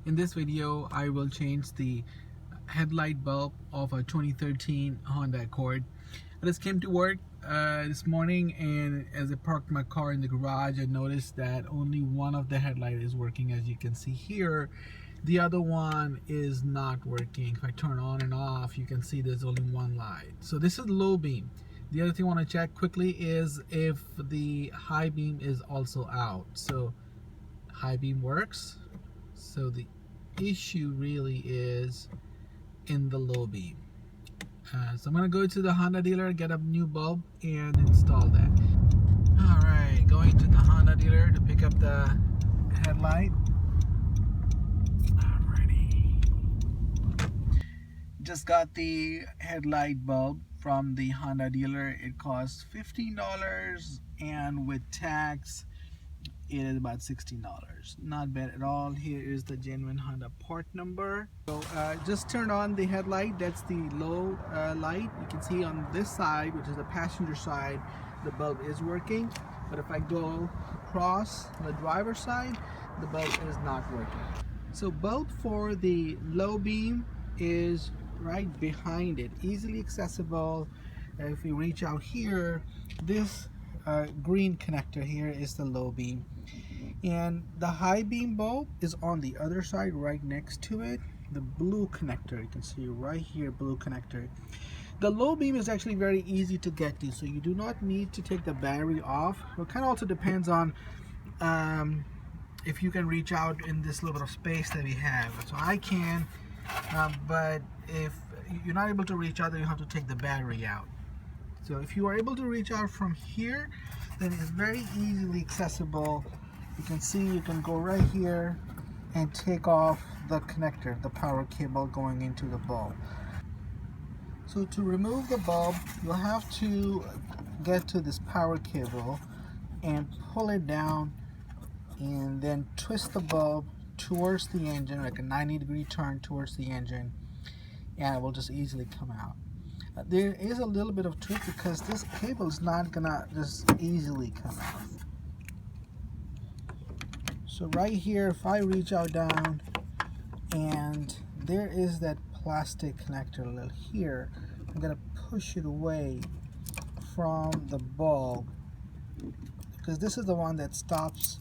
In this video, I will change the headlight bulb of a 2013 Honda Accord. I just came to work this morning, and as I parked my car in the garage, I noticed that only one of the headlight is working, as you can see here. The other one is not working. If I turn on and off, you can see there's only one light. So this is low beam. The other thing I want to check quickly is if the high beam is also out. So high beam works. So the issue really is in the low beam. So I'm going to go to the Honda dealer, get a new bulb, and install that. Alright, going to the Honda dealer to pick up the headlight. Alrighty. Just got the headlight bulb from the Honda dealer. It costs $15, and with tax it is about $16. Not bad at all. Here is the genuine Honda part number. So just turn on the headlight. That's the low light. You can see on this side, which is the passenger side, the bulb is working. But if I go across the driver's side, the bulb is not working. So bulb for the low beam is right behind it, easily accessible. If we reach out here, this green connector here is the low beam, and the high beam bulb is on the other side right next to it, the blue connector. You can see right here, blue connector. The low beam is actually very easy to get to, so you do not need to take the battery off. It kind of also depends on if you can reach out in this little bit of space that we have. So I can, but if you're not able to reach out, then you have to take the battery out. So if you are able to reach out from here, then it's very easily accessible. You can see you can go right here and take off the connector, the power cable going into the bulb. So to remove the bulb, you'll have to get to this power cable and pull it down, and then twist the bulb towards the engine, like a 90-degree turn towards the engine, and it will just easily come out. There is a little bit of trick because this cable is not gonna just easily come out. So right here, if I reach out down, and there is that plastic connector little here, I'm gonna push it away from the bulb, because this is the one that stops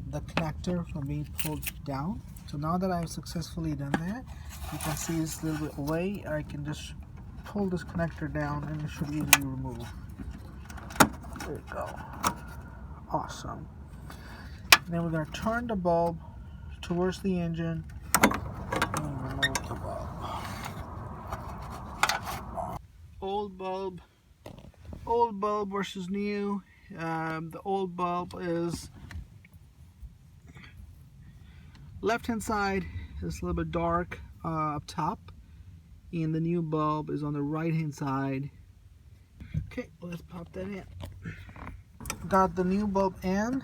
the connector from being pulled down. So now that I've successfully done that, you can see it's a little bit away. I can just pull this connector down and it should easily remove. There you go. Awesome. And then we're going to turn the bulb towards the engine and remove the bulb. Old bulb versus new. The old bulb is left hand side is a little bit dark up top, and the new bulb is on the right hand side. Okay, let's pop that in. Got the new bulb in,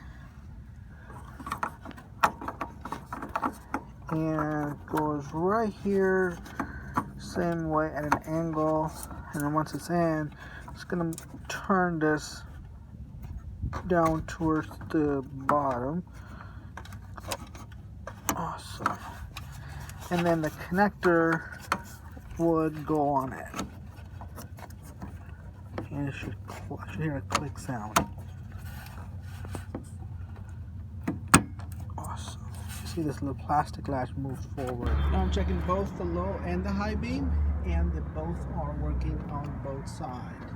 and it goes right here, same way at an angle, and then once it's in, it's gonna turn this down towards the bottom. Awesome. And then the connector would go on it, and you should hear a click sound. Awesome. You see this little plastic latch moves forward. Now I'm checking both the low and the high beam, and they both are working on both sides.